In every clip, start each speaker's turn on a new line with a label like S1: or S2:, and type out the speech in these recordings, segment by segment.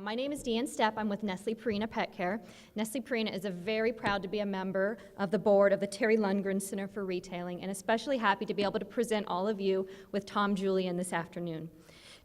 S1: My name is Deanne Stepp. I'm with Nestle Purina Pet Care. Nestle Purina is very proud to be a member of the board of the Terry Lundgren Center for Retailing, and especially happy to be able to present all of you with Tom Julian this afternoon.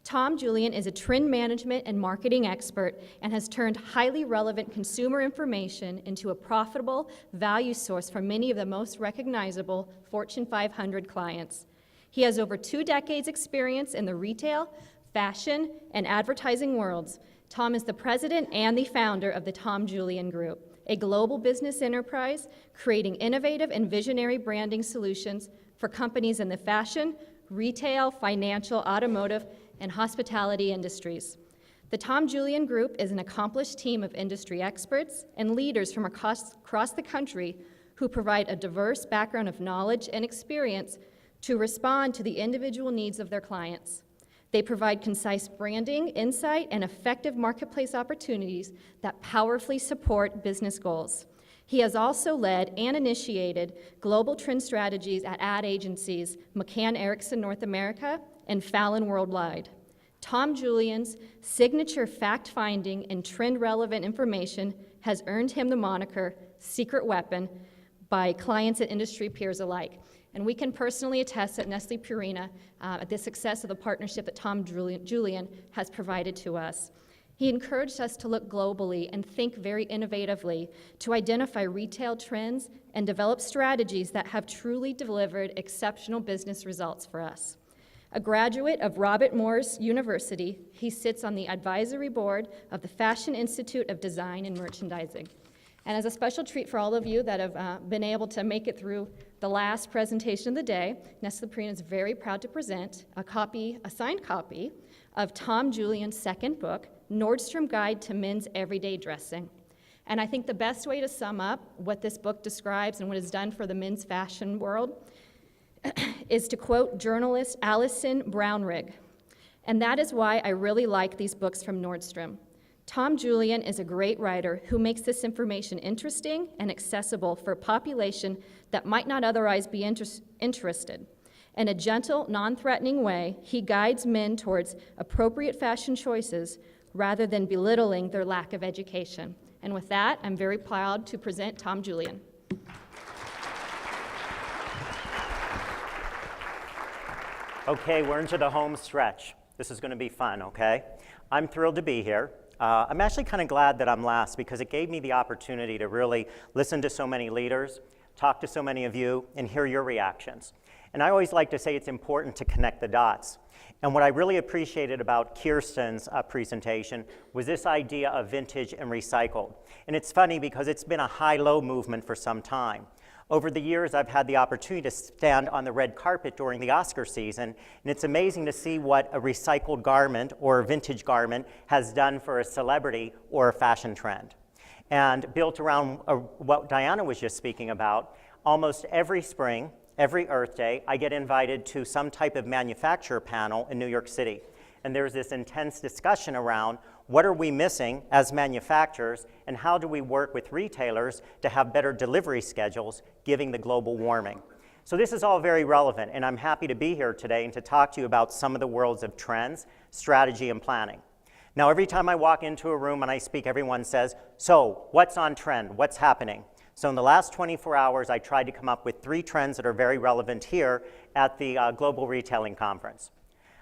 S1: Tom Julian is a trend management and marketing expert and has turned highly relevant consumer information into a profitable value source for many of the most recognizable Fortune 500 clients. He has over 2 decades experience in the retail, fashion, and advertising worlds. Tom is the president and the founder of the Tom Julian Group, a global business enterprise creating innovative and visionary branding solutions for companies in the fashion, retail, financial, automotive, and hospitality industries. The Tom Julian Group is an accomplished team of industry experts and leaders from across the country who provide a diverse background of knowledge and experience to respond to the individual needs of their clients. They provide concise branding, insight, and effective marketplace opportunities that powerfully support business goals. He has also led and initiated global trend strategies at ad agencies McCann Erickson North America and Fallon Worldwide. Tom Julian's signature fact-finding and trend-relevant information has earned him the moniker secret weapon by clients and industry peers alike. And we can personally attest at Nestle Purina at the success of the partnership that Tom Julian has provided to us. He encouraged us to look globally and think very innovatively to identify retail trends and develop strategies that have truly delivered exceptional business results for us. A graduate of Robert Morris University, he sits on the advisory board of the Fashion Institute of Design and Merchandising. And as a special treat for all of you that have been able to make it through the last presentation of the day, Nestle Purina is very proud to present a signed copy of Tom Julian's second book, Nordstrom Guide to Men's Everyday Dressing. And I think the best way to sum up what this book describes and what it's done for the men's fashion world is to quote journalist Alison Brownrigg. And that is why I really like these books from Nordstrom. Tom Julian is a great writer who makes this information interesting and accessible for a population that might not otherwise be interested. In a gentle, non-threatening way, he guides men towards appropriate fashion choices rather than belittling their lack of education. And with that, I'm very proud to present Tom Julian.
S2: Okay, we're into the home stretch. This is going to be fun, okay? I'm thrilled to be here. I'm actually kind of glad that I'm last because it gave me the opportunity to really listen to so many leaders, talk to so many of you, and hear your reactions. And I always like to say it's important to connect the dots. And what I really appreciated about Kirsten's presentation was this idea of vintage and recycled. And it's funny because it's been a high-low movement for some time. Over the years, I've had the opportunity to stand on the red carpet during the Oscar season, and it's amazing to see what a recycled garment or a vintage garment has done for a celebrity or a fashion trend. And built around what Diana was just speaking about, almost every spring, every Earth Day, I get invited to some type of manufacturer panel in New York City. And there's this intense discussion around what are we missing as manufacturers and how do we work with retailers to have better delivery schedules given the global warming. So this is all very relevant, and I'm happy to be here today and to talk to you about some of the worlds of trends, strategy, and planning. Now, every time I walk into a room and I speak, everyone says, so what's on trend? What's happening? So in the last 24 hours, I tried to come up with 3 trends that are very relevant here at the Global Retailing Conference.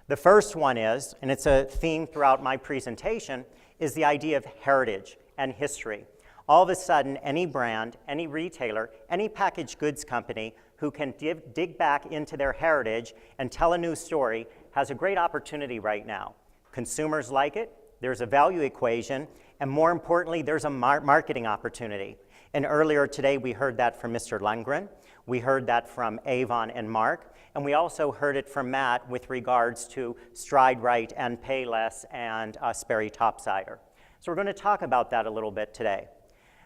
S2: The first one is, and it's a theme throughout my presentation, is the idea of heritage and history. All of a sudden, any brand, any retailer, any packaged goods company who can dig back into their heritage and tell a new story has a great opportunity right now. Consumers like it, there's a value equation, and more importantly, there's a marketing opportunity. And earlier today, we heard that from Mr. Lundgren. We heard that from Avon and Mark. And we also heard it from Matt with regards to Stride Right and Payless and Sperry Topsider. So we're going to talk about that a little bit today.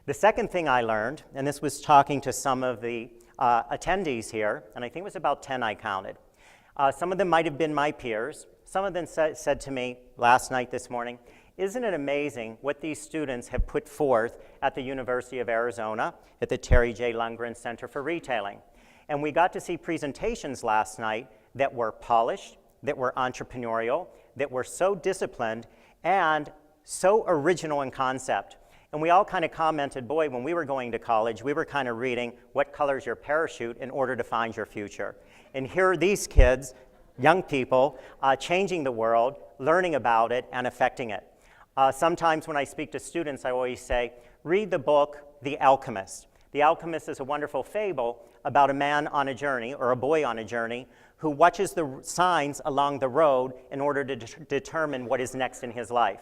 S2: The second thing I learned, and this was talking to some of the attendees here, and I think it was about 10 I counted. Some of them might have been my peers. Some of them said to me last night, this morning, isn't it amazing what these students have put forth at the University of Arizona at the Terry J. Lundgren Center for Retailing? And we got to see presentations last night that were polished, that were entrepreneurial, that were so disciplined, and so original in concept. And we all kind of commented, boy, when we were going to college, we were kind of reading What Color's Your Parachute in order to find your future. And here are these kids, young people, changing the world, learning about it, and affecting it. Sometimes when I speak to students, I always say, read the book, The Alchemist. The Alchemist is a wonderful fable about a man on a journey, or a boy on a journey, who watches the signs along the road in order to determine what is next in his life.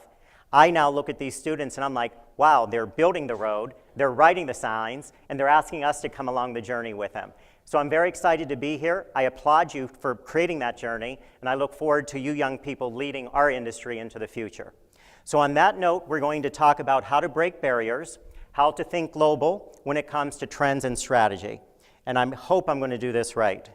S2: I now look at these students and I'm like, wow, they're building the road, they're writing the signs, and they're asking us to come along the journey with them. So I'm very excited to be here. I applaud you for creating that journey, and I look forward to you young people leading our industry into the future. So on that note, we're going to talk about how to break barriers, how to think global when it comes to trends and strategy. And I hope I'm going to do this right.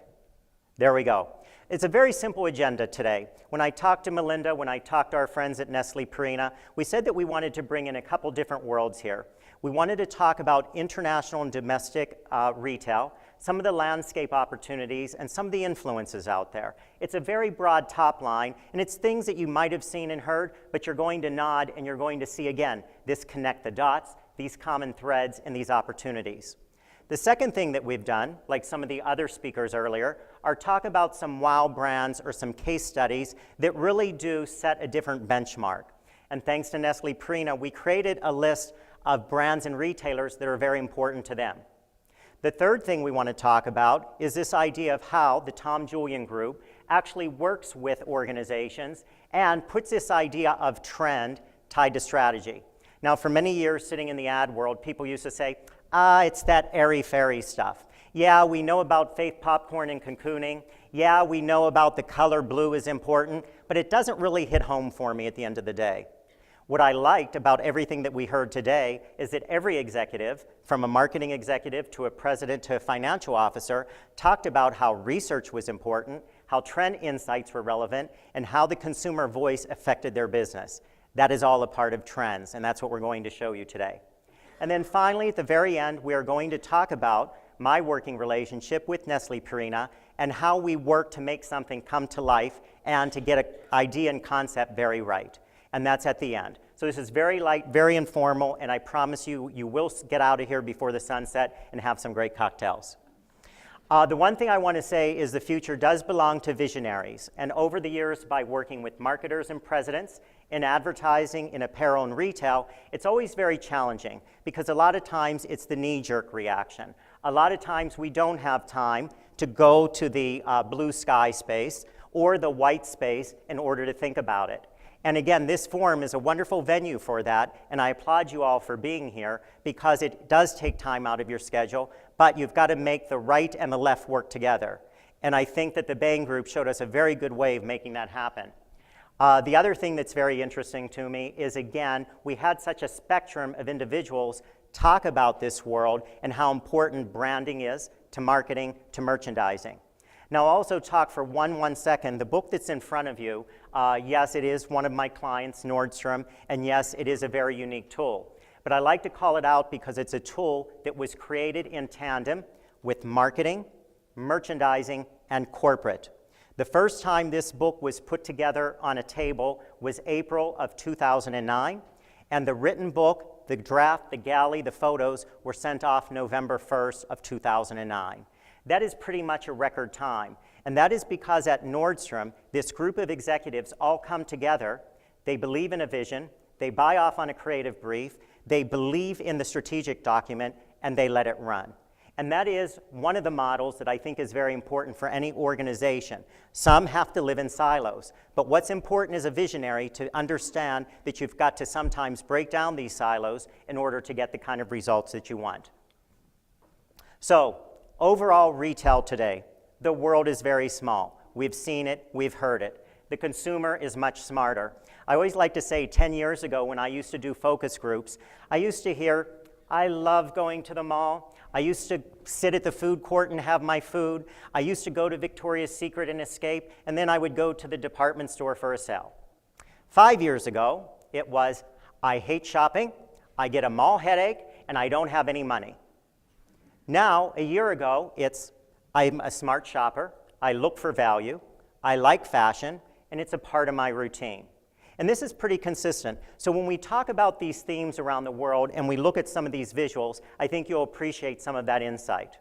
S2: There we go. It's a very simple agenda today. When I talked to Melinda, when I talked to our friends at Nestle Purina, we said that we wanted to bring in a couple different worlds here. We wanted to talk about international and domestic retail, some of the landscape opportunities, and some of the influences out there. It's a very broad top line, and it's things that you might have seen and heard, but you're going to nod and you're going to see again, this connect the dots, these common threads, and these opportunities. The second thing that we've done, like some of the other speakers earlier, are talk about some wow brands or some case studies that really do set a different benchmark. And thanks to Nestle Purina, we created a list of brands and retailers that are very important to them. The third thing we want to talk about is this idea of how the Tom Julian Group actually works with organizations and puts this idea of trend tied to strategy. Now, for many years sitting in the ad world, people used to say, it's that airy-fairy stuff. Yeah, we know about faith popcorn and cocooning. Yeah, we know about the color blue is important, but it doesn't really hit home for me at the end of the day. What I liked about everything that we heard today is that every executive, from a marketing executive to a president to a financial officer, talked about how research was important, how trend insights were relevant, and how the consumer voice affected their business. That is all a part of trends, and that's what we're going to show you today. And then finally, at the very end, we are going to talk about my working relationship with Nestle Purina and how we work to make something come to life and to get an idea and concept very right. And that's at the end. So this is very light, very informal, and I promise you, you will get out of here before the sunset and have some great cocktails. The one thing I want to say is the future does belong to visionaries. And over the years, by working with marketers and presidents in advertising, in apparel and retail, it's always very challenging because a lot of times it's the knee-jerk reaction. A lot of times we don't have time to go to the blue sky space or the white space in order to think about it. And again, this forum is a wonderful venue for that, and I applaud you all for being here because it does take time out of your schedule, but you've got to make the right and the left work together. And I think that the Bain Group showed us a very good way of making that happen. The other thing that's very interesting to me is, again, we had such a spectrum of individuals talk about this world and how important branding is to marketing, to merchandising. Now, I'll also talk for one second. The book that's in front of you, yes, it is one of my clients, Nordstrom, and yes, it is a very unique tool. But I like to call it out because it's a tool that was created in tandem with marketing, merchandising, and corporate. The first time this book was put together on a table was April of 2009, and the written book, the draft, the galley, the photos were sent off November 1st of 2009. That is pretty much a record time. And that is because at Nordstrom, this group of executives all come together, they believe in a vision, they buy off on a creative brief, they believe in the strategic document, and they let it run. And that is one of the models that I think is very important for any organization. Some have to live in silos, but what's important as a visionary to understand that you've got to sometimes break down these silos in order to get the kind of results that you want. So, overall retail today, the world is very small. We've seen it, we've heard it. The consumer is much smarter. I always like to say 10 years ago when I used to do focus groups, I used to hear, I love going to the mall. I used to sit at the food court and have my food. I used to go to Victoria's Secret and escape, and then I would go to the department store for a sale. 5 years ago, it was, I hate shopping, I get a mall headache, and I don't have any money. Now, a year ago, it's, I'm a smart shopper, I look for value, I like fashion, and it's a part of my routine. And this is pretty consistent. So when we talk about these themes around the world and we look at some of these visuals, I think you'll appreciate some of that insight.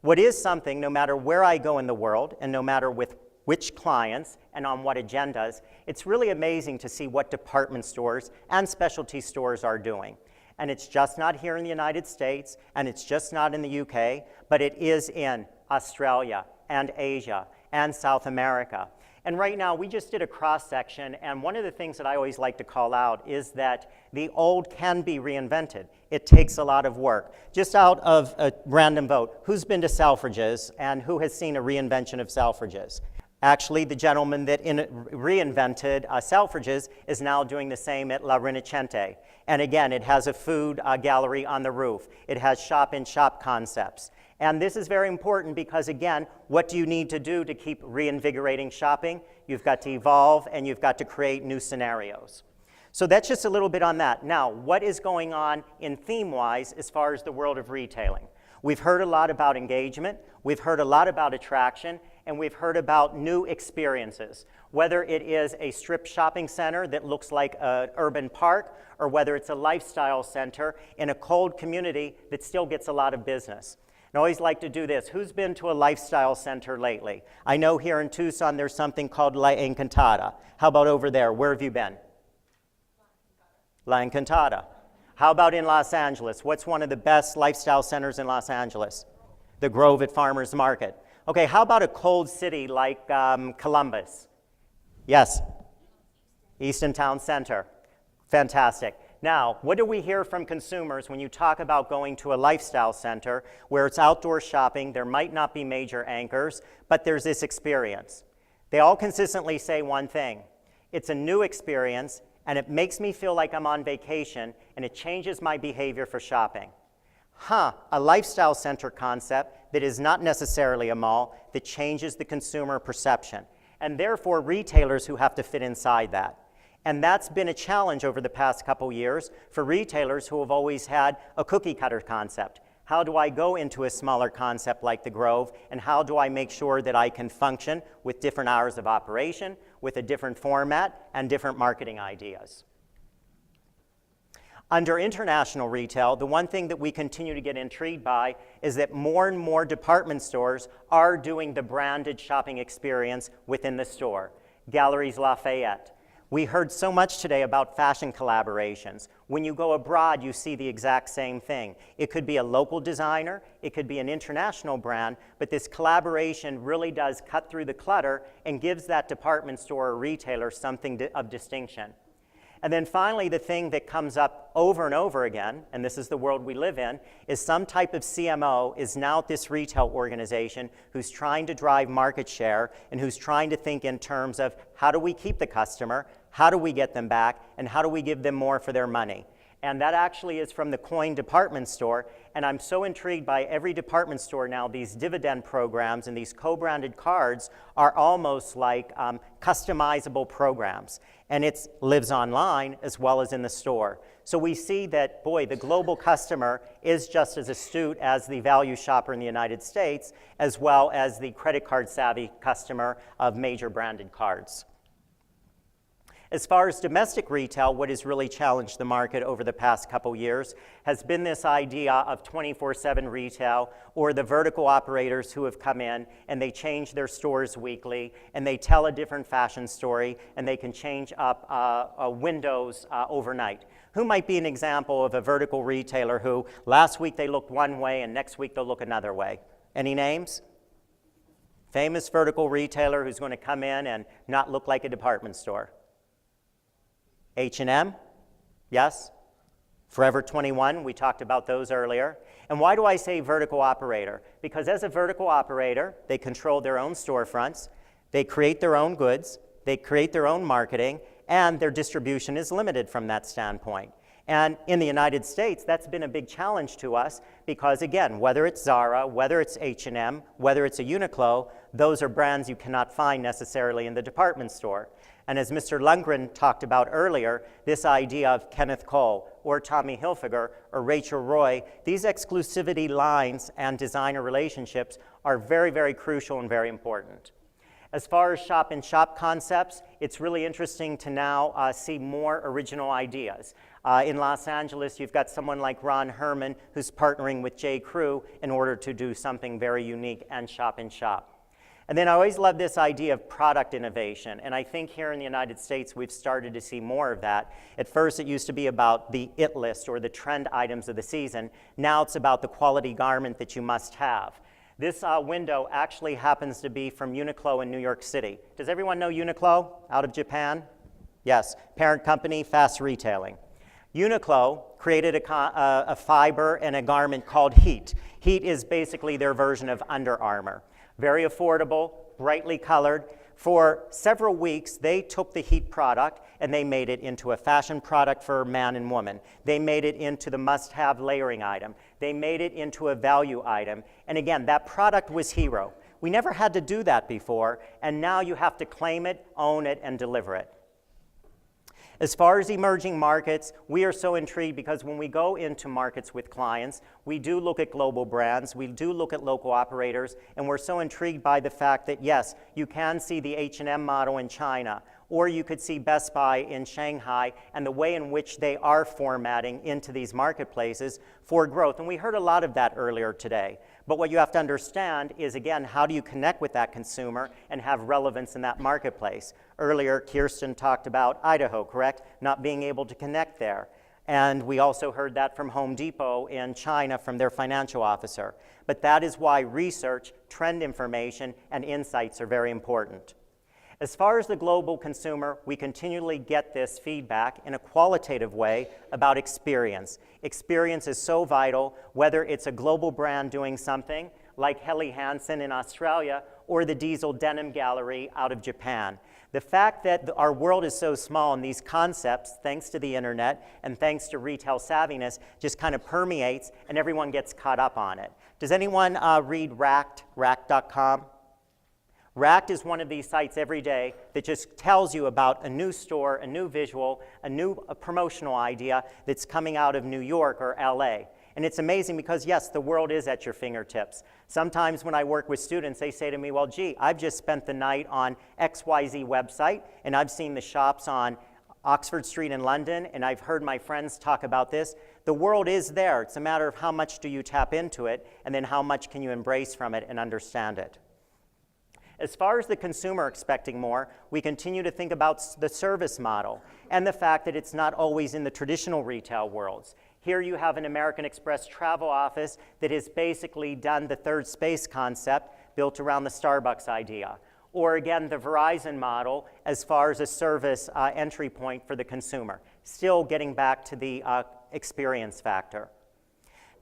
S2: What is something, no matter where I go in the world and no matter with which clients and on what agendas, it's really amazing to see what department stores and specialty stores are doing. And it's just not here in the United States, and it's just not in the UK, but it is in Australia and Asia and South America. And right now, we just did a cross-section, and one of the things that I always like to call out is that the old can be reinvented. It takes a lot of work. Just out of a random vote, who's been to Selfridges, and who has seen a reinvention of Selfridges? Actually, the gentleman that reinvented Selfridges is now doing the same at La Rinascente. And again, it has a food gallery on the roof. It has shop-in-shop concepts. And this is very important because, again, what do you need to do to keep reinvigorating shopping? You've got to evolve and you've got to create new scenarios. So that's just a little bit on that. Now, what is going on in theme-wise as far as the world of retailing? We've heard a lot about engagement, we've heard a lot about attraction, and we've heard about new experiences. Whether it is a strip shopping center that looks like an urban park, or whether it's a lifestyle center in a cold community that still gets a lot of business. And I always like to do this. Who's been to a lifestyle center lately? I know here in Tucson there's something called La Encantada. How about over there? Where have you been? La Encantada. How about in Los Angeles? What's one of the best lifestyle centers in Los Angeles? The Grove at Farmers Market. Okay, how about a cold city like Columbus? Yes? Easton Town Center. Fantastic. Now, what do we hear from consumers when you talk about going to a lifestyle center where it's outdoor shopping, there might not be major anchors, but there's this experience? They all consistently say one thing. It's a new experience, and it makes me feel like I'm on vacation, and it changes my behavior for shopping. A lifestyle center concept that is not necessarily a mall, that changes the consumer perception, and therefore retailers who have to fit inside that. And that's been a challenge over the past couple years for retailers who have always had a cookie cutter concept. How do I go into a smaller concept like the Grove, and how do I make sure that I can function with different hours of operation, with a different format, and different marketing ideas? Under international retail, the one thing that we continue to get intrigued by is that more and more department stores are doing the branded shopping experience within the store. Galeries Lafayette. We heard so much today about fashion collaborations. When you go abroad, you see the exact same thing. It could be a local designer, it could be an international brand, but this collaboration really does cut through the clutter and gives that department store or retailer something of distinction. And then finally, the thing that comes up over and over again, and this is the world we live in, is some type of CMO is now at this retail organization who's trying to drive market share and who's trying to think in terms of how do we keep the customer, how do we get them back, and how do we give them more for their money? And that actually is from the Coin department store, and I'm so intrigued by every department store now. These dividend programs and these co-branded cards are almost like customizable programs, and it lives online as well as in the store. So we see that, boy, the global customer is just as astute as the value shopper in the United States, as well as the credit card savvy customer of major branded cards. As far as domestic retail, what has really challenged the market over the past couple years has been this idea of 24/7 retail, or the vertical operators who have come in and they change their stores weekly and they tell a different fashion story and they can change up windows overnight. Who might be an example of a vertical retailer who last week they looked one way and next week they'll look another way? Any names? Famous vertical retailer who's going to come in and not look like a department store. H&M, yes. Forever 21, we talked about those earlier. And why do I say vertical operator? Because as a vertical operator, they control their own storefronts, they create their own goods, they create their own marketing, and their distribution is limited from that standpoint. And in the United States, that's been a big challenge to us because, again, whether it's Zara, whether it's H&M, whether it's a Uniqlo, those are brands you cannot find necessarily in the department store. And as Mr. Lundgren talked about earlier, this idea of Kenneth Cole or Tommy Hilfiger or Rachel Roy, these exclusivity lines and designer relationships are very, very crucial and very important. As far as shop-in-shop concepts, it's really interesting to now see more original ideas. In Los Angeles, you've got someone like Ron Herman who's partnering with J. Crew in order to do something very unique and shop-in-shop. And then I always love this idea of product innovation, and I think here in the United States we've started to see more of that. At first it used to be about the IT list or the trend items of the season. Now it's about the quality garment that you must have. This window actually happens to be from Uniqlo in New York City. Does everyone know Uniqlo out of Japan? Yes, parent company, fast retailing. Uniqlo created a fiber and a garment called Heat. Heat is basically their version of Under Armour. Very affordable, brightly colored. For several weeks, they took the Heat product and they made it into a fashion product for man and woman. They made it into the must-have layering item. They made it into a value item. And again, that product was hero. We never had to do that before, and now you have to claim it, own it, and deliver it. As far as emerging markets, we are so intrigued because when we go into markets with clients, we do look at global brands, we do look at local operators, and we're so intrigued by the fact that yes, you can see the H&M model in China, or you could see Best Buy in Shanghai, and the way in which they are formatting into these marketplaces for growth. And we heard a lot of that earlier today. But what you have to understand is, again, how do you connect with that consumer and have relevance in that marketplace? Earlier, Kirsten talked about Idaho, correct? Not being able to connect there. And we also heard that from Home Depot in China from their financial officer. But that is why research, trend information, and insights are very important. As far as the global consumer, we continually get this feedback in a qualitative way about experience. Experience is so vital, whether it's a global brand doing something like Helly Hansen in Australia or the Diesel Denim Gallery out of Japan. The fact that our world is so small and these concepts, thanks to the internet and thanks to retail savviness, just kind of permeates and everyone gets caught up on it. Does anyone read Racked, racked.com? Racked is one of these sites every day that just tells you about a new store, a new visual, a new promotional idea that's coming out of New York or LA. And it's amazing because, yes, the world is at your fingertips. Sometimes when I work with students, they say to me, well, gee, I've just spent the night on XYZ website, and I've seen the shops on Oxford Street in London, and I've heard my friends talk about this. The world is there. It's a matter of how much do you tap into it, and then how much can you embrace from it and understand it. As far as the consumer expecting more, we continue to think about the service model and the fact that it's not always in the traditional retail worlds. Here you have an American Express travel office that has basically done the third space concept built around the Starbucks idea. Or again, the Verizon model as far as a service entry point for the consumer. Still getting back to the experience factor.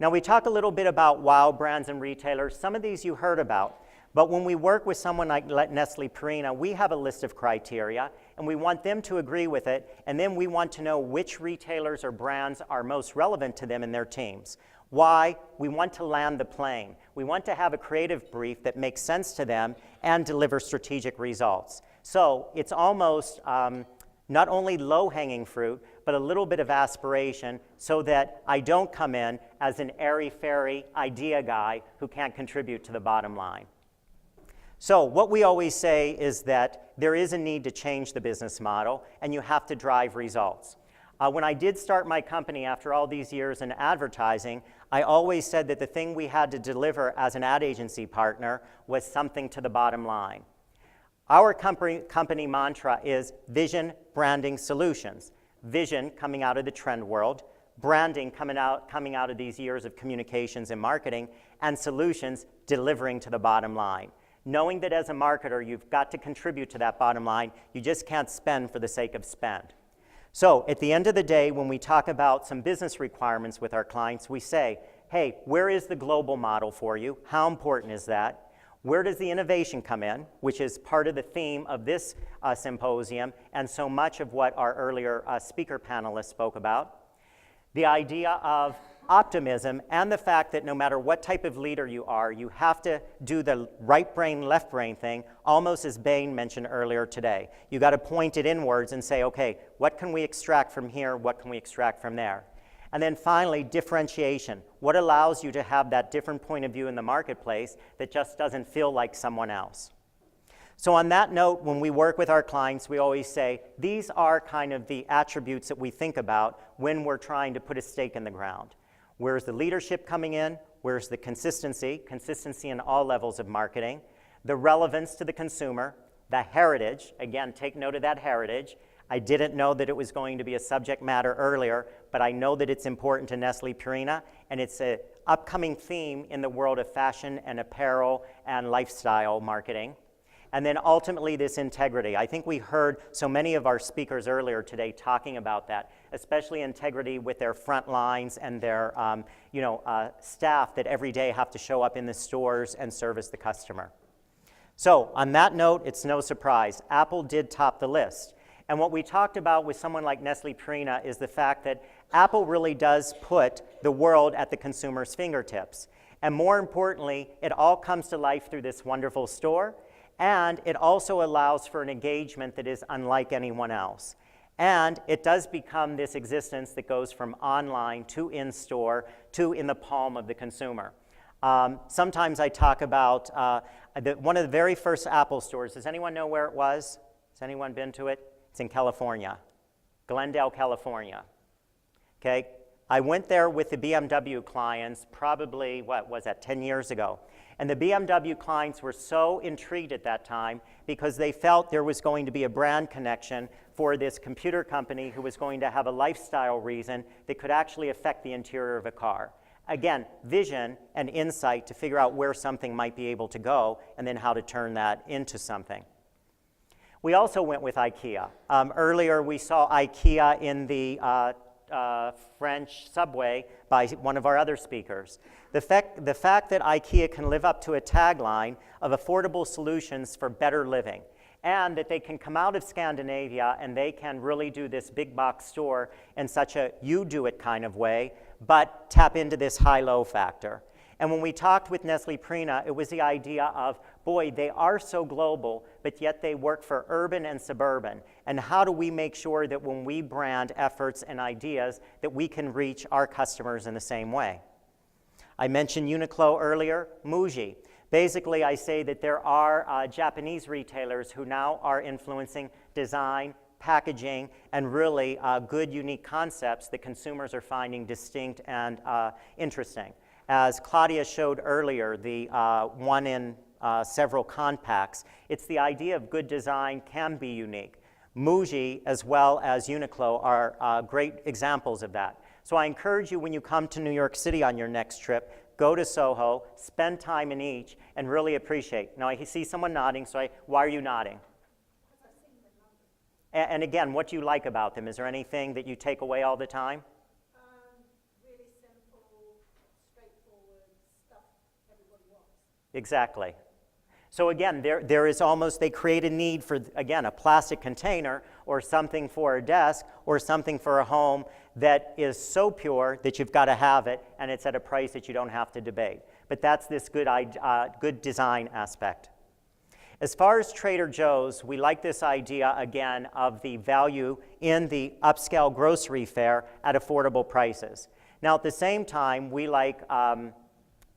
S2: Now we talk a little bit about wow brands and retailers. Some of these you heard about. But when we work with someone like Nestle Purina, we have a list of criteria, and we want them to agree with it, and then we want to know which retailers or brands are most relevant to them and their teams. Why? We want to land the plane. We want to have a creative brief that makes sense to them and deliver strategic results. So it's almost not only low-hanging fruit, but a little bit of aspiration so that I don't come in as an airy-fairy idea guy who can't contribute to the bottom line. So what we always say is that there is a need to change the business model, and you have to drive results. When I did start my company after all these years in advertising, I always said that the thing we had to deliver as an ad agency partner was something to the bottom line. Our company mantra is Vision, Branding, Solutions. Vision coming out of the trend world, branding coming out of these years of communications and marketing, and solutions delivering to the bottom line. Knowing that as a marketer, you've got to contribute to that bottom line. You just can't spend for the sake of spend. So at the end of the day, when we talk about some business requirements with our clients, we say, hey, where is the global model for you? How important is that? Where does the innovation come in, which is part of the theme of this symposium and so much of what our earlier speaker panelists spoke about? The idea of optimism and the fact that no matter what type of leader you are, you have to do the right brain, left brain thing, almost as Bain mentioned earlier today. You got to point it inwards and say, okay, what can we extract from here? What can we extract from there? And then finally, differentiation. What allows you to have that different point of view in the marketplace that just doesn't feel like someone else? So on that note, when we work with our clients, we always say, these are kind of the attributes that we think about when we're trying to put a stake in the ground. Where's the leadership coming in? Where's the consistency? Consistency in all levels of marketing. The relevance to the consumer. The heritage. Again, take note of that heritage. I didn't know that it was going to be a subject matter earlier, but I know that it's important to Nestle Purina, and it's an upcoming theme in the world of fashion and apparel and lifestyle marketing. And then ultimately this integrity. I think we heard so many of our speakers earlier today talking about that, especially integrity with their front lines and their staff that every day have to show up in the stores and service the customer. So on that note, it's no surprise, Apple did top the list. And what we talked about with someone like Nestle Purina is the fact that Apple really does put the world at the consumer's fingertips. And more importantly, it all comes to life through this wonderful store. And it also allows for an engagement that is unlike anyone else. And it does become this existence that goes from online to in-store to in the palm of the consumer. Sometimes I talk about one of the very first Apple stores. Does anyone know where it was? Has anyone been to it? It's in California, Glendale, California. Okay, I went there with the BMW clients probably, 10 years ago. And the BMW clients were so intrigued at that time because they felt there was going to be a brand connection for this computer company who was going to have a lifestyle reason that could actually affect the interior of a car. Again, vision and insight to figure out where something might be able to go and then how to turn that into something. We also went with IKEA. Earlier we saw IKEA in the French subway by one of our other speakers. The fact that IKEA can live up to a tagline of affordable solutions for better living, and that they can come out of Scandinavia and they can really do this big box store in such a you do it kind of way, but tap into this high-low factor. And when we talked with Nestle Purina, it was the idea of, boy, they are so global, but yet they work for urban and suburban. And how do we make sure that when we brand efforts and ideas, that we can reach our customers in the same way? I mentioned Uniqlo earlier, Muji. Basically, I say that there are Japanese retailers who now are influencing design, packaging, and really good, unique concepts that consumers are finding distinct and interesting. As Claudia showed earlier, the one in several compacts, it's the idea of good design can be unique. Muji, as well as Uniqlo, are great examples of that. So I encourage you when you come to New York City on your next trip, go to Soho, spend time in each, and really appreciate. Now I see someone nodding, so why are you nodding? And again, what do you like about them? Is there anything that you take away all the time?
S3: Really simple, straightforward stuff everybody wants.
S2: Exactly. So again, there is almost, they create a need for, again, a plastic container or something for a desk or something for a home that is so pure that you've got to have it, and it's at a price that you don't have to debate. But that's this good design aspect. As far as Trader Joe's, we like this idea, again, of the value in the upscale grocery fare at affordable prices. Now, at the same time, we like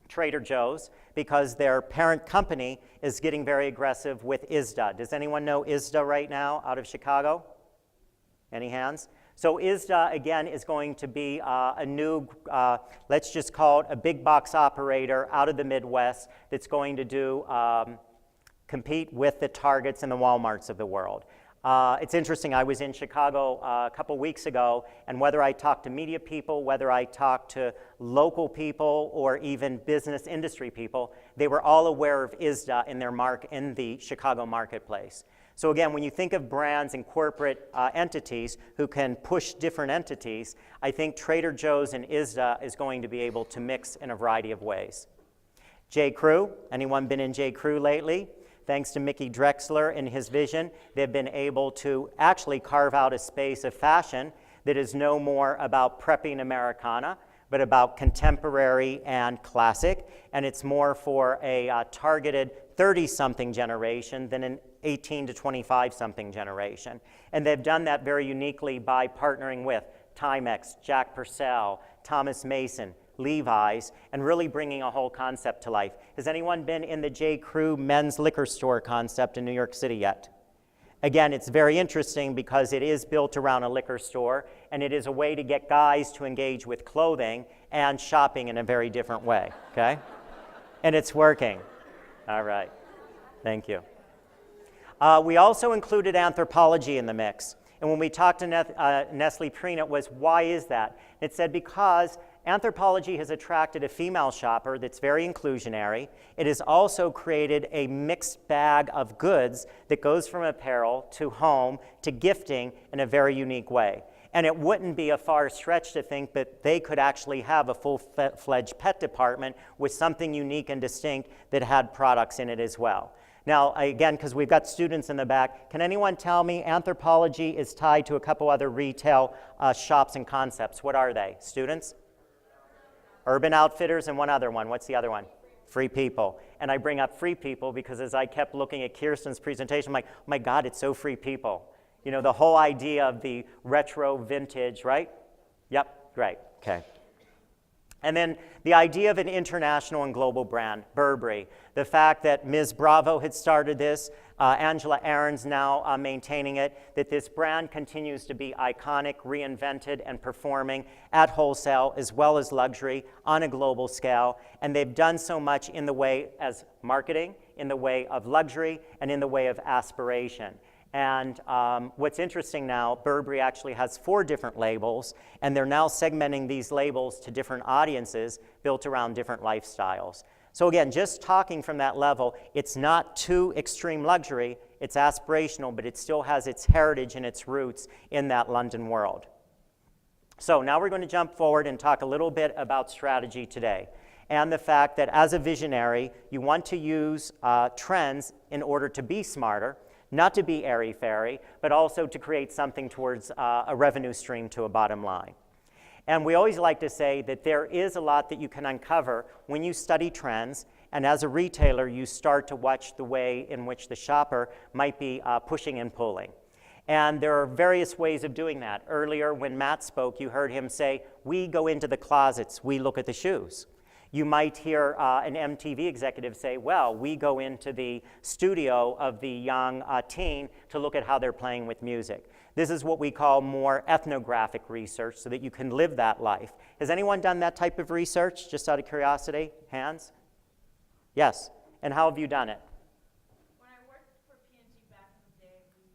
S2: Trader Joe's because their parent company is getting very aggressive with ISDA. Does anyone know ISDA right now out of Chicago? Any hands? So ISDA, again, is going to be a new, let's just call it a big box operator out of the Midwest that's going to do compete with the Targets and the Walmarts of the world. It's interesting, I was in Chicago a couple weeks ago, and whether I talked to media people, whether I talked to local people, or even business industry people, they were all aware of ISDA in the Chicago marketplace. So again, when you think of brands and corporate entities who can push different entities, I think Trader Joe's and ISDA is going to be able to mix in a variety of ways. J. Crew, anyone been in J. Crew lately? Thanks to Mickey Drexler and his vision, they've been able to actually carve out a space of fashion that is no more about prepping Americana, but about contemporary and classic, and it's more for a targeted 30-something generation than an 18 to 25-something generation. And they've done that very uniquely by partnering with Timex, Jack Purcell, Thomas Mason, Levi's, and really bringing a whole concept to life. Has anyone been in the J. Crew men's liquor store concept in New York City yet? Again, it's very interesting because it is built around a liquor store, and it is a way to get guys to engage with clothing and shopping in a very different way, okay? And it's working. All right, thank you. We also included anthropology in the mix. And when we talked to Nestle Preen, it was, why is that? It said because anthropology has attracted a female shopper that's very inclusionary. It has also created a mixed bag of goods that goes from apparel to home to gifting in a very unique way. And it wouldn't be a far stretch to think that they could actually have a full-fledged pet department with something unique and distinct that had products in it as well. Now, again, because we've got students in the back, can anyone tell me anthropology is tied to a couple other retail shops and concepts? What are they? Students? Urban Outfitters and one other one. What's the other one? Free People. And I bring up Free People because as I kept looking at Kirsten's presentation, I'm like, oh my God, it's so Free People. You know, the whole idea of the retro vintage, right? Yep, great, okay. And then the idea of an international and global brand, Burberry. The fact that Ms. Bravo had started this, Angela Aaron's now maintaining it, that this brand continues to be iconic, reinvented, and performing at wholesale as well as luxury on a global scale. And they've done so much in the way as marketing, in the way of luxury, and in the way of aspiration. And what's interesting now, Burberry actually has 4 different labels, and they're now segmenting these labels to different audiences built around different lifestyles. So again, just talking from that level, it's not too extreme luxury, it's aspirational, but it still has its heritage and its roots in that London world. So now we're going to jump forward and talk a little bit about strategy today, and the fact that as a visionary, you want to use trends in order to be smarter, not to be airy-fairy, but also to create something towards a revenue stream to a bottom line. And we always like to say that there is a lot that you can uncover when you study trends, and as a retailer, you start to watch the way in which the shopper might be pushing and pulling. And there are various ways of doing that. Earlier, when Matt spoke, you heard him say, we go into the closets, we look at the shoes. You might hear an MTV executive say, well, we go into the studio of the young teen to look at how they're playing with music. This is what we call more ethnographic research so that you can live that life. Has anyone done that type of research, just out of curiosity? Hands? Yes. And how have you done it?
S4: When I worked for P&G back in the day, we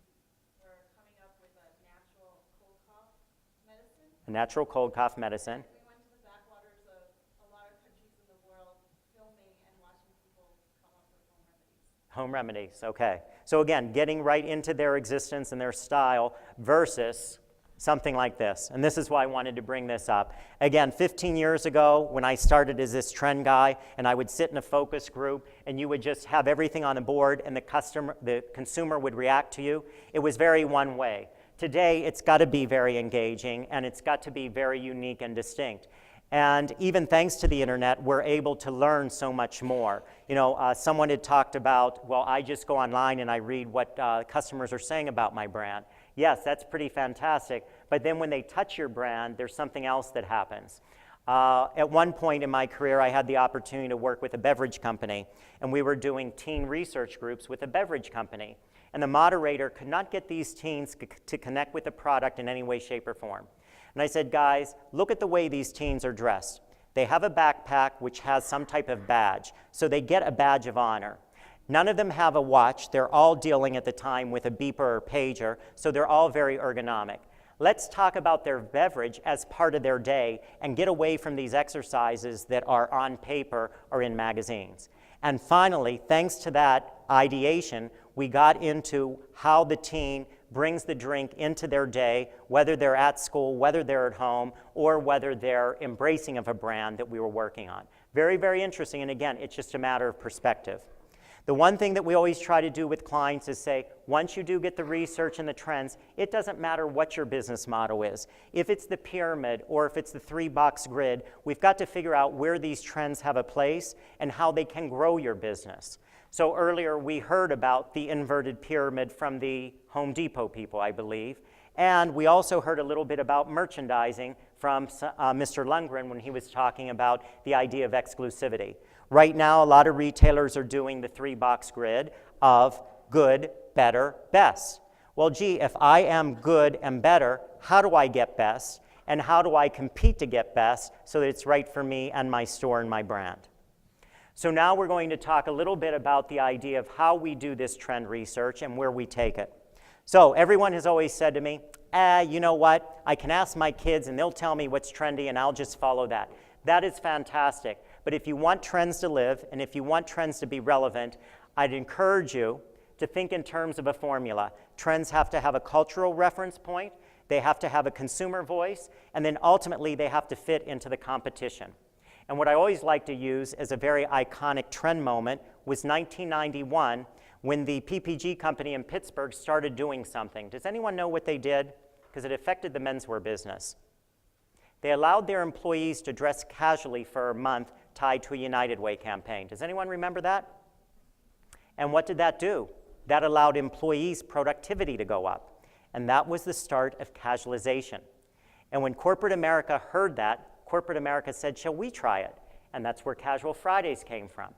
S4: were coming up with a natural cold cough medicine.
S2: A natural cold cough medicine.
S4: We went to the backwaters of a lot of countries in the world, filming and watching people come up with home remedies.
S2: Home remedies, okay. So again, getting right into their existence and their style versus something like this. And this is why I wanted to bring this up. Again, 15 years ago, when I started as this trend guy, and I would sit in a focus group, and you would just have everything on the board, and the consumer would react to you, it was very one way. Today, it's got to be very engaging, and it's got to be very unique and distinct. And even thanks to the internet, we're able to learn so much more. You know, someone had talked about, well, I just go online and I read what customers are saying about my brand. Yes, that's pretty fantastic, but then when they touch your brand, there's something else that happens. At one point in my career, I had the opportunity to work with a beverage company, and we were doing teen research groups with a beverage company. And the moderator could not get these teens to connect with the product in any way, shape, or form. And I said, guys, look at the way these teens are dressed. They have a backpack which has some type of badge, so they get a badge of honor. None of them have a watch. They're all dealing at the time with a beeper or pager, so they're all very ergonomic. Let's talk about their beverage as part of their day and get away from these exercises that are on paper or in magazines. And finally, thanks to that ideation, we got into how the teen brings the drink into their day, whether they're at school, whether they're at home, or whether they're embracing of a brand that we were working on. Very, very interesting, and again, it's just a matter of perspective. The one thing that we always try to do with clients is say, once you do get the research and the trends, it doesn't matter what your business model is. If it's the pyramid or if it's the 3-box grid, we've got to figure out where these trends have a place and how they can grow your business. So earlier we heard about the inverted pyramid from the Home Depot people, I believe, and we also heard a little bit about merchandising from Mr. Lundgren when he was talking about the idea of exclusivity. Right now, a lot of retailers are doing the 3-box grid of good, better, best. Well, gee, if I am good and better, how do I get best? And how do I compete to get best so that it's right for me and my store and my brand? So now we're going to talk a little bit about the idea of how we do this trend research and where we take it. So everyone has always said to me, you know what? I can ask my kids and they'll tell me what's trendy and I'll just follow that. That is fantastic. But if you want trends to live and if you want trends to be relevant, I'd encourage you to think in terms of a formula. Trends have to have a cultural reference point, they have to have a consumer voice, and then ultimately they have to fit into the competition. And what I always like to use as a very iconic trend moment was 1991 when the PPG company in Pittsburgh started doing something. Does anyone know what they did? Because it affected the menswear business. They allowed their employees to dress casually for a month tied to a United Way campaign. Does anyone remember that? And what did that do? That allowed employees' productivity to go up. And that was the start of casualization. And when corporate America heard that, corporate America said, shall we try it? And that's where Casual Fridays came from.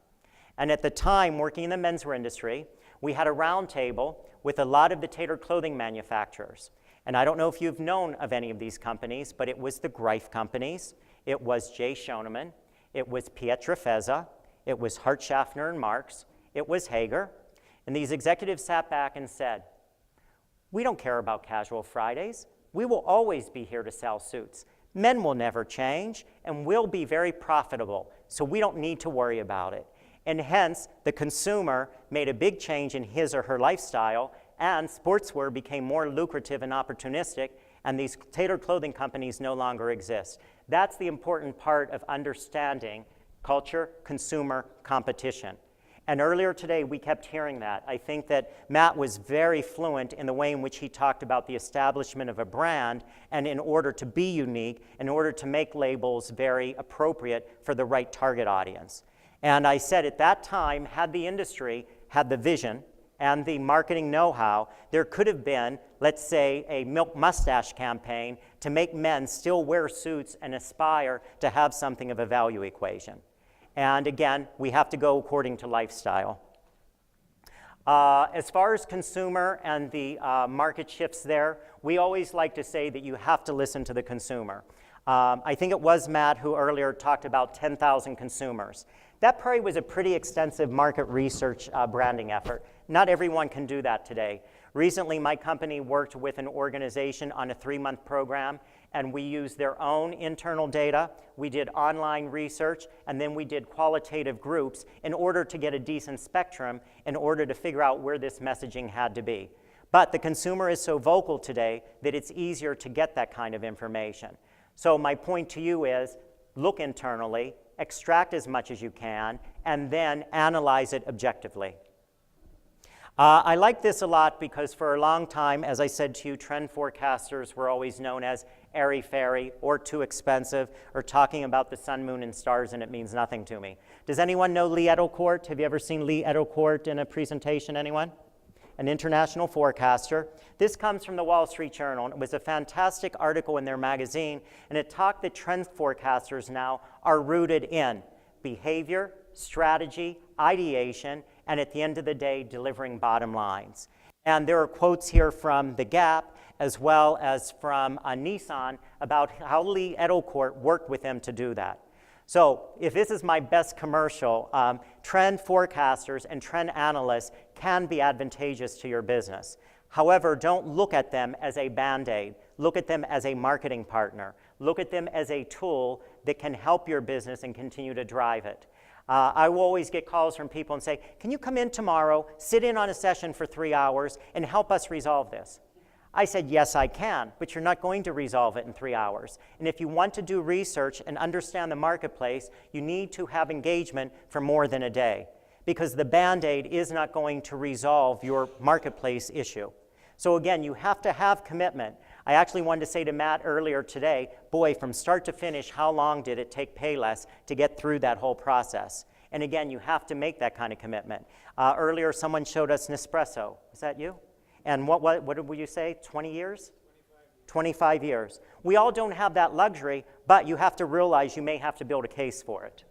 S2: And at the time, working in the menswear industry, we had a round table with a lot of the tailored clothing manufacturers. And I don't know if you've known of any of these companies, but it was the Greif companies, it was J. Schoenemann, it was Pietra Fezza, it was Hart Schaffner and Marx, it was Hager. And these executives sat back and said, we don't care about Casual Fridays. We will always be here to sell suits. Men will never change, and we'll be very profitable, so we don't need to worry about it. And hence, the consumer made a big change in his or her lifestyle, and sportswear became more lucrative and opportunistic, and these tailored clothing companies no longer exist. That's the important part of understanding culture, consumer, competition. And earlier today, we kept hearing that. I think that Matt was very fluent in the way in which he talked about the establishment of a brand, and in order to be unique, in order to make labels very appropriate for the right target audience. And I said at that time, had the industry had the vision and the marketing know-how, there could have been, let's say, a milk mustache campaign to make men still wear suits and aspire to have something of a value equation. And again, we have to go according to lifestyle. As far as consumer and the market shifts there, we always like to say that you have to listen to the consumer. I think it was Matt who earlier talked about 10,000 consumers. That probably was a pretty extensive market research branding effort. Not everyone can do that today. Recently, my company worked with an organization on a 3-month program, and we used their own internal data, we did online research, and then we did qualitative groups in order to get a decent spectrum in order to figure out where this messaging had to be. But the consumer is so vocal today that it's easier to get that kind of information. So my point to you is, look internally, extract as much as you can, and then analyze it objectively. I like this a lot because for a long time, as I said to you, trend forecasters were always known as airy-fairy or too expensive or talking about the sun, moon, and stars, and it means nothing to me. Does anyone know Lee Edelcourt? Have you ever seen Lee Edelcourt in a presentation, anyone? An international forecaster. This comes from the Wall Street Journal. It was a fantastic article in their magazine, and it talked that trend forecasters now are rooted in behavior, strategy, ideation, and at the end of the day, delivering bottom lines. And there are quotes here from The Gap, as well as from Nissan, about how Lee Edelcourt worked with them to do that. So if this is my best commercial, trend forecasters and trend analysts can be advantageous to your business. However, don't look at them as a Band-Aid. Look at them as a marketing partner. Look at them as a tool that can help your business and continue to drive it. I will always get calls from people and say, can you come in tomorrow, sit in on a session for 3 hours, and help us resolve this? I said, yes, I can, but you're not going to resolve it in 3 hours. And if you want to do research and understand the marketplace, you need to have engagement for more than a day, because the Band-Aid is not going to resolve your marketplace issue. So again, you have to have commitment. I actually wanted to say to Matt earlier today, boy, from start to finish, how long did it take Payless to get through that whole process? And again, you have to make that kind of commitment. Earlier, someone showed us Nespresso. Is that you? And what did you say, 20 years? 25 years. We all don't have that luxury, but you have to realize you may have to build a case for it.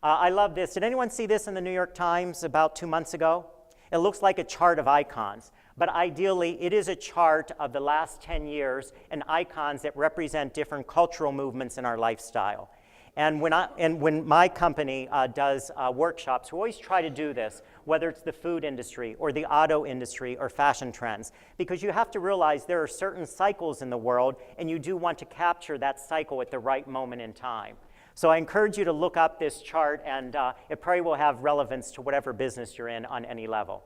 S2: I love this. Did anyone see this in the New York Times about 2 months ago? It looks like a chart of icons, but ideally it is a chart of the last 10 years and icons that represent different cultural movements in our lifestyle. And when my company does workshops, we always try to do this, whether it's the food industry or the auto industry or fashion trends, because you have to realize there are certain cycles in the world, and you do want to capture that cycle at the right moment in time. So I encourage you to look up this chart, and it probably will have relevance to whatever business you're in on any level.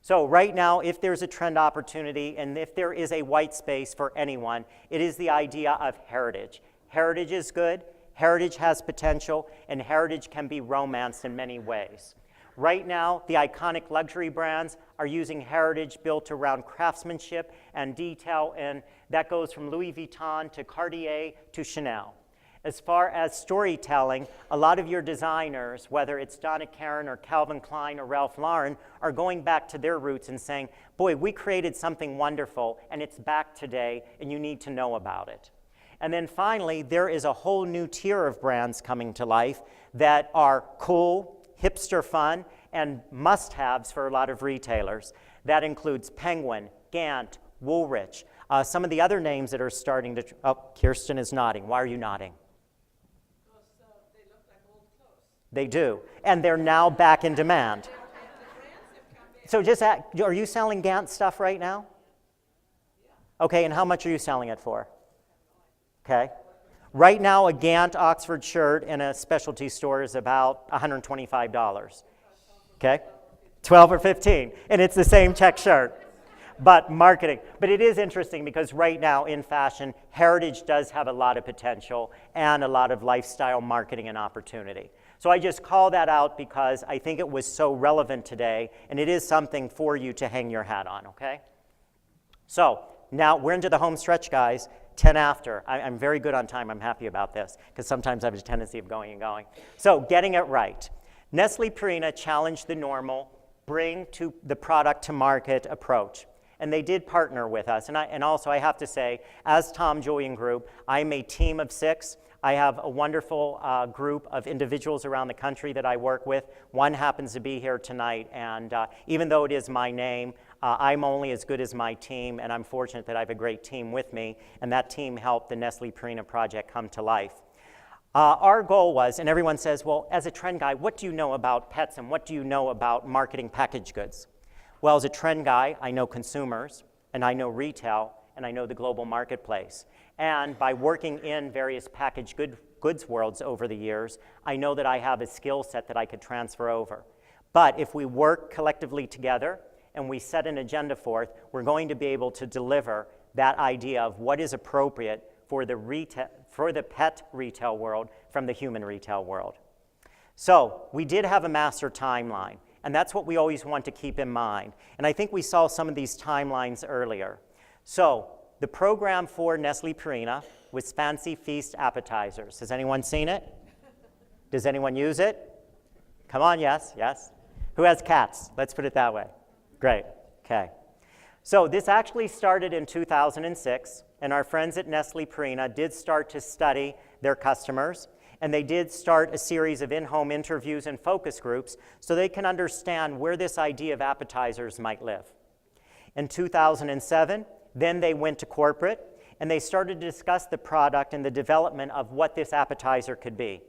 S2: So right now, if there's a trend opportunity, and if there is a white space for anyone, it is the idea of heritage. Heritage is good. Heritage has potential, and heritage can be romanced in many ways. Right now, the iconic luxury brands are using heritage built around craftsmanship and detail, and that goes from Louis Vuitton to Cartier to Chanel. As far as storytelling, a lot of your designers, whether it's Donna Karan or Calvin Klein or Ralph Lauren, are going back to their roots and saying, boy, we created something wonderful, and it's back today, and you need to know about it. And then finally, there is a whole new tier of brands coming to life that are cool, hipster fun, and must-haves for a lot of retailers. That includes Penguin, Gant, Woolrich, some of the other names that are starting to, oh, Kirsten is nodding. Why are you nodding?
S3: Because they look like old clothes.
S2: They do, and they're now back in demand.
S3: And the brands have come back.
S2: So just, are you selling Gant stuff right now? Okay, and how much are you selling it for? Okay. Right now, a Gant Oxford shirt in a specialty store is about $125. Okay? 12 or 15, and it's the same check shirt. But marketing. But it is interesting because right now in fashion, heritage does have a lot of potential and a lot of lifestyle marketing and opportunity. So I just call that out because I think it was so relevant today, and it is something for you to hang your hat on, okay? So now we're into the home stretch, guys. 10 after. I'm very good on time. I'm happy about this because sometimes I have a tendency of going and going. So getting it right. Nestle Purina challenged the normal, bring to the product to market approach. And they did partner with us. And also I have to say, as Tom Julian Group, I'm a team of 6. I have a wonderful group of individuals around the country that I work with. One happens to be here tonight, and even though it is my name, I'm only as good as my team, and I'm fortunate that I have a great team with me, and that team helped the Nestle Purina project come to life. Our goal was, and everyone says, well, as a trend guy, what do you know about pets and what do you know about marketing packaged goods? Well, as a trend guy, I know consumers, and I know retail, and I know the global marketplace. And by working in various packaged goods worlds over the years, I know that I have a skill set that I could transfer over. But if we work collectively together and we set an agenda forth, we're going to be able to deliver that idea of what is appropriate for the pet retail world from the human retail world. So we did have a master timeline, and that's what we always want to keep in mind. And I think we saw some of these timelines earlier. So the program for Nestle Purina was Fancy Feast Appetizers. Has anyone seen it? Does anyone use it? Come on, yes, yes. Who has cats? Let's put it that way. Great, okay. So this actually started in 2006, and our friends at Nestle Purina did start to study their customers, and they did start a series of in-home interviews and focus groups so they can understand where this idea of appetizers might live. In 2007, then they went to corporate, and they started to discuss the product and the development of what this appetizer could be.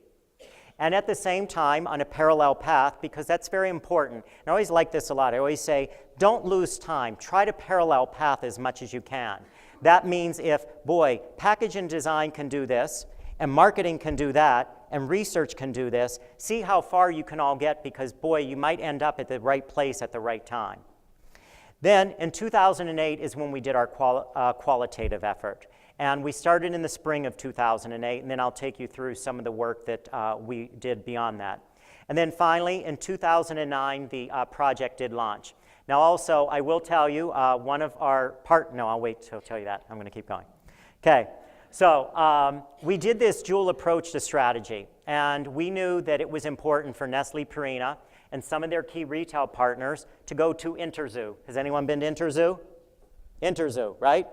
S2: And at the same time, on a parallel path, because that's very important. And I always like this a lot. I always say, don't lose time. Try to parallel path as much as you can. That means if, boy, package and design can do this, and marketing can do that, and research can do this, see how far you can all get, because, boy, you might end up at the right place at the right time. Then, in 2008 is when we did our qualitative effort. And we started in the spring of 2008, and then I'll take you through some of the work that we did beyond that. And then finally, in 2009, the project did launch. Now also, I will tell you, one of our no, I'll wait till I'll tell you that. I'm going to keep going. Okay, so we did this dual approach to strategy, and we knew that it was important for Nestle Purina and some of their key retail partners to go to Interzoo. Has anyone been to Interzoo? Interzoo, right?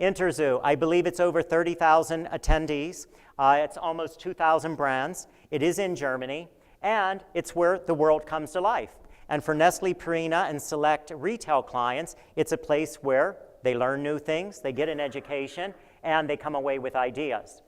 S2: Interzoo, I believe it's over 30,000 attendees. It's almost 2,000 brands. It is in Germany, and it's where the world comes to life. And for Nestle Purina and select retail clients, it's a place where they learn new things, they get an education, and they come away with ideas.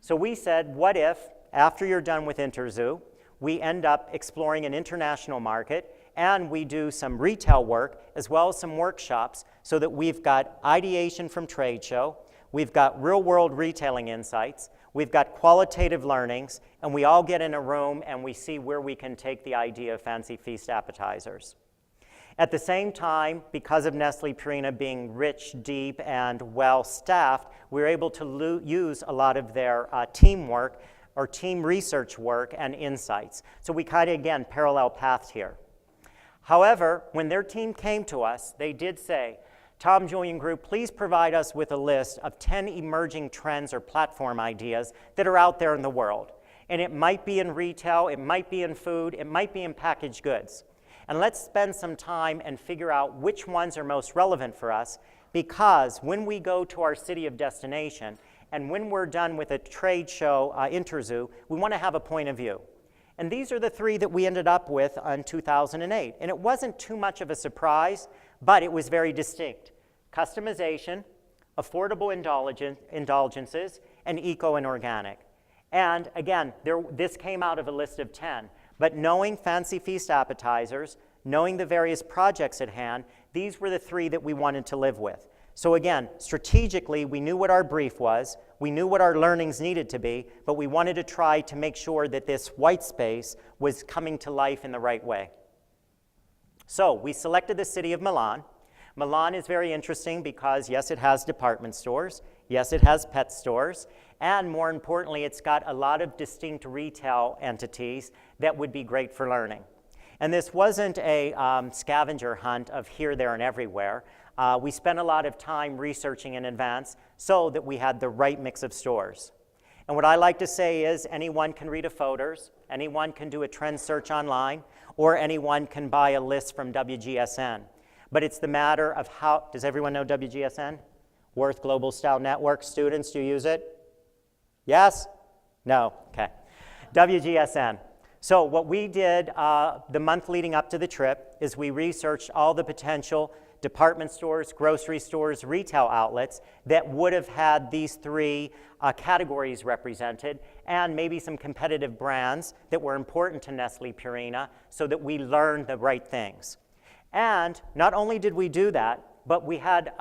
S2: So we said, what if, after you're done with Interzoo, we end up exploring an international market and we do some retail work as well as some workshops so that we've got ideation from trade show, we've got real-world retailing insights, we've got qualitative learnings, and we all get in a room and we see where we can take the idea of fancy feast appetizers. At the same time, because of Nestle Purina being rich, deep, and well-staffed, we were able to use a lot of their teamwork or team research work and insights. So we kind of, again, parallel paths here. However, when their team came to us, they did say, Tom Julian Group, please provide us with a list of 10 emerging trends or platform ideas that are out there in the world. And it might be in retail, it might be in food, it might be in packaged goods. And let's spend some time and figure out which ones are most relevant for us, because when we go to our city of destination and when we're done with a trade show, Interzoo, we want to have a point of view. And these are the 3 that we ended up with in 2008. And it wasn't too much of a surprise, but it was very distinct. Customization, affordable indulgences, and eco and organic. And again, this came out of a list of 10. But knowing fancy feast appetizers, knowing the various projects at hand, these were the 3 that we wanted to live with. So again, strategically, we knew what our brief was, we knew what our learnings needed to be, but we wanted to try to make sure that this white space was coming to life in the right way. So we selected the city of Milan. Milan is very interesting because, yes, it has department stores, yes, it has pet stores, and more importantly, it's got a lot of distinct retail entities that would be great for learning. And this wasn't a scavenger hunt of here, there, and everywhere. We spent a lot of time researching in advance so that we had the right mix of stores. And what I like to say is anyone can read a photos, anyone can do a trend search online, or anyone can buy a list from WGSN. But it's the matter of how, does everyone know WGSN? Worth Global Style Network. Students, do you use it? Yes? No? Okay. WGSN. So what we did the month leading up to the trip is we researched all the potential department stores, grocery stores, retail outlets that would have had these 3 categories represented, and maybe some competitive brands that were important to Nestle Purina so that we learned the right things. And not only did we do that, but we had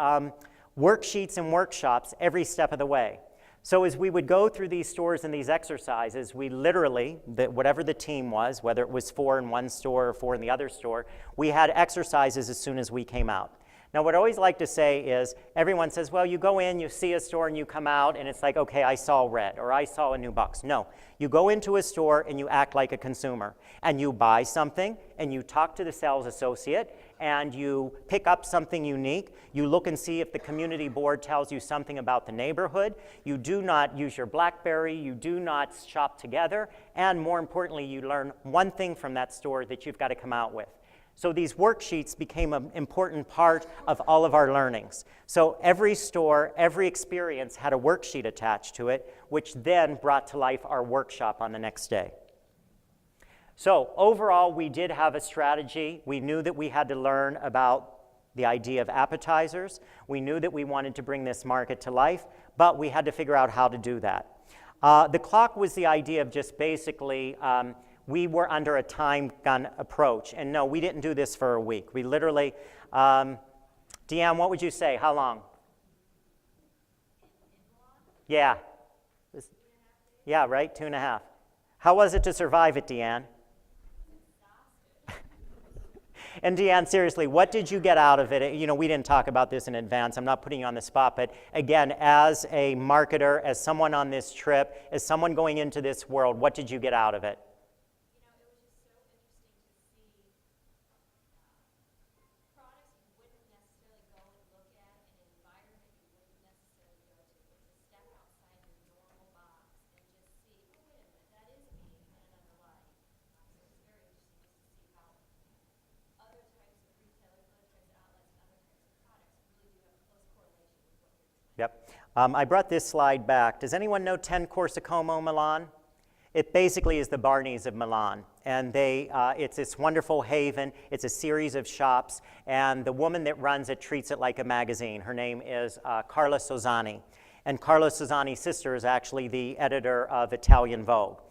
S2: worksheets and workshops every step of the way. So as we would go through these stores and these exercises, we literally, whatever the team was, whether it was 4 in one store or 4 in the other store, we had exercises as soon as we came out. Now, what I always like to say is, everyone says, well, you go in, you see a store, and you come out, and it's like, okay, I saw red, or I saw a new box. No, you go into a store, and you act like a consumer, and you buy something, and you talk to the sales associate, and you pick up something unique. You look and see if the community board tells you something about the neighborhood. You do not use your BlackBerry. You do not shop together. And more importantly, you learn one thing from that store that you've got to come out with. So these worksheets became an important part of all of our learnings. So every store, every experience had a worksheet attached to it, which then brought to life our workshop on the next day. So overall, we did have a strategy. We knew that we had to learn about the idea of appetizers. We knew that we wanted to bring this market to life, but we had to figure out how to do that. The clock was the idea of just basically, we were under a time gun approach. And no, we didn't do this for a week. We literally, Deanne, what would you say? How long? Yeah. Yeah, right? 2.5. How was it to survive it, Deanne? And Deanne, seriously, what did you get out of it? You know, we didn't talk about this in advance. I'm not putting you on the spot, but again, as a marketer, as someone on this trip, as someone going into this world, what did you get out of it? Yep. I brought this slide back. Does anyone know 10 Corso Como Milan? It basically is the Barneys of Milan, and it's this wonderful haven. It's a series of shops, and the woman that runs it treats it like a magazine. Her name is Carla Sozzani, and Carla Sozzani's sister is actually the editor of Italian Vogue.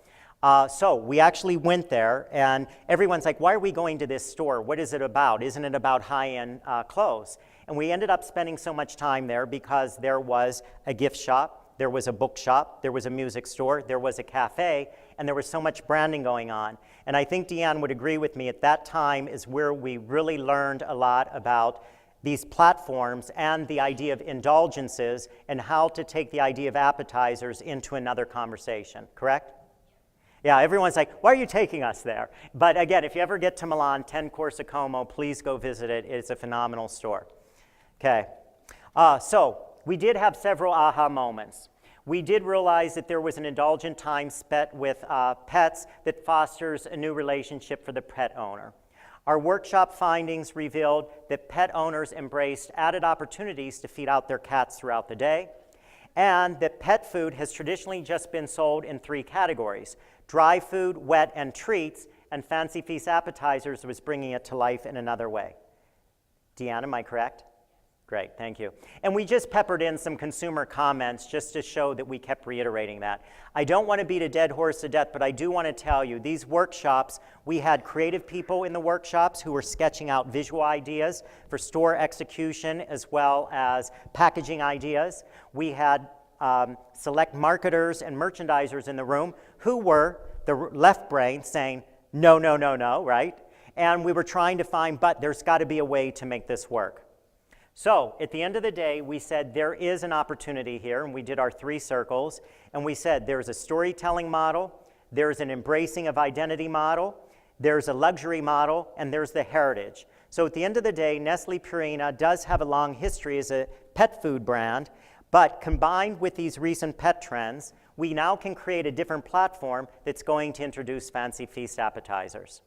S2: So we actually went there, and everyone's like, why are we going to this store? What is it about? Isn't it about high-end clothes? And we ended up spending so much time there because there was a gift shop, there was a bookshop, there was a music store, there was a cafe, and there was so much branding going on. And I think Deanne would agree with me, at that time is where we really learned a lot about these platforms and the idea of indulgences and how to take the idea of appetizers into another conversation, correct? Yeah, everyone's like, why are you taking us there? But again, if you ever get to Milan, 10 Corso Como, please go visit it. It's a phenomenal store. Okay, so we did have several aha moments. We did realize that there was an indulgent time spent with pets that fosters a new relationship for the pet owner. Our workshop findings revealed that pet owners embraced added opportunities to feed out their cats throughout the day, and that pet food has traditionally just been sold in 3 categories: dry food, wet, and treats, and Fancy Feast Appetizers was bringing it to life in another way. Deanna, am I correct? Great, thank you. And we just peppered in some consumer comments just to show that we kept reiterating that. I don't want to beat a dead horse to death, but I do want to tell you, these workshops, we had creative people in the workshops who were sketching out visual ideas for store execution as well as packaging ideas. We had select marketers and merchandisers in the room who were the left brain saying, no, no, no, no, right? And we were trying to find, but there's got to be a way to make this work. So at the end of the day, we said there is an opportunity here, and we did our 3 circles, and we said there's a storytelling model, there's an embracing of identity model, there's a luxury model, and there's the heritage. So at the end of the day, Nestle Purina does have a long history as a pet food brand, but combined with these recent pet trends, we now can create a different platform that's going to introduce Fancy Feast Appetizers.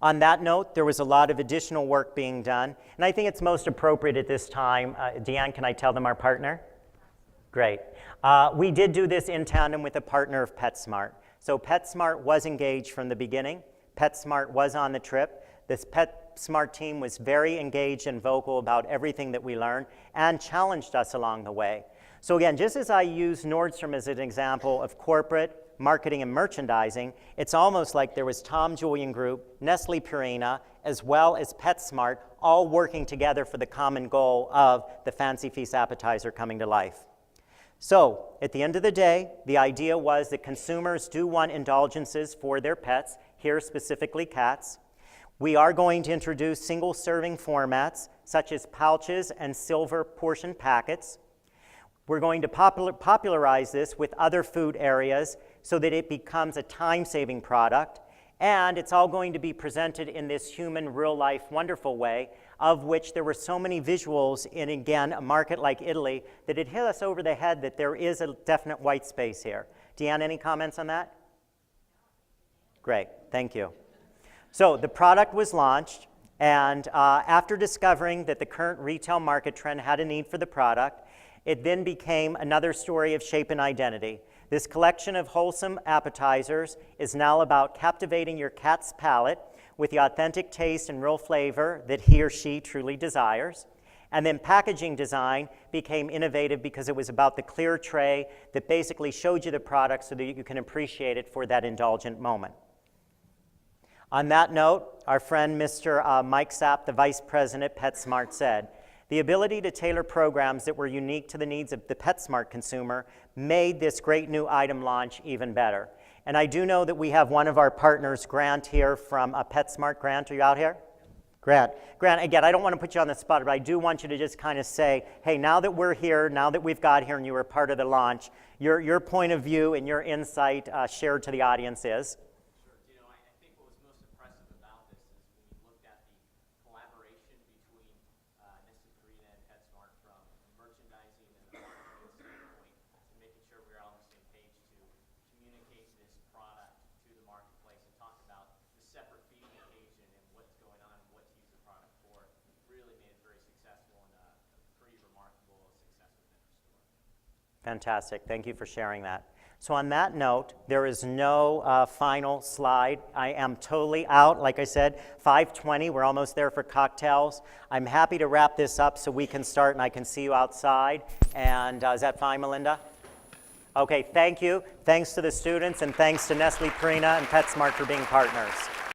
S2: On that note, there was a lot of additional work being done, and I think it's most appropriate at this time. Deanne, can I tell them our partner? Great. We did do this in tandem with a partner of PetSmart. So PetSmart was engaged from the beginning. PetSmart was on the trip. This PetSmart team was very engaged and vocal about everything that we learned and challenged us along the way. So again, just as I used Nordstrom as an example of corporate marketing and merchandising, it's almost like there was Tom Julian Group, Nestle Purina, as well as PetSmart, all working together for the common goal of the Fancy Feast Appetizer coming to life. So at the end of the day, the idea was that consumers do want indulgences for their pets, here specifically cats. We are going to introduce single serving formats such as pouches and silver portion packets. We're going to popularize this with other food areas so that it becomes a time-saving product, and it's all going to be presented in this human, real-life, wonderful way, of which there were so many visuals in, again, a market like Italy, that it hit us over the head that there is a definite white space here. Deanne, any comments on that? Great, thank you. So the product was launched, and after discovering that the current retail market trend had a need for the product, it then became another story of shape and identity. This collection of wholesome appetizers is now about captivating your cat's palate with the authentic taste and real flavor that he or she truly desires. And then packaging design became innovative because it was about the clear tray that basically showed you the product so that you can appreciate it for that indulgent moment. On that note, our friend Mr. Mike Sapp, the Vice President at PetSmart, said, "The ability to tailor programs that were unique to the needs of the PetSmart consumer made this great new item launch even better." And I do know that we have one of our partners, Grant, here from PetSmart. Grant, are you out here? Grant, again, I don't want to put you on the spot, but I do want you to just kind of say, hey, now that we're here, now that we've got here and you were part of the launch, your point of view and your insight shared to the audience is?
S5: I think what was most impressive about this is when you looked at the collaboration between Nestle Purina and PetSmart from merchandising and the marketing standpoint to making sure we're all on the same page to communicate this product to the marketplace and talk about the separate feeding occasion and what's going on and what to use the product for really made it very successful and a pretty remarkable success
S2: Fantastic. Thank you for sharing that. So on that note, there is no final slide. I am totally out. Like I said, 5:20. We're almost there for cocktails. I'm happy to wrap this up so we can start and I can see you outside. And is that fine, Melinda? Okay, thank you. Thanks to the students and thanks to Nestle Purina and PetSmart for being partners.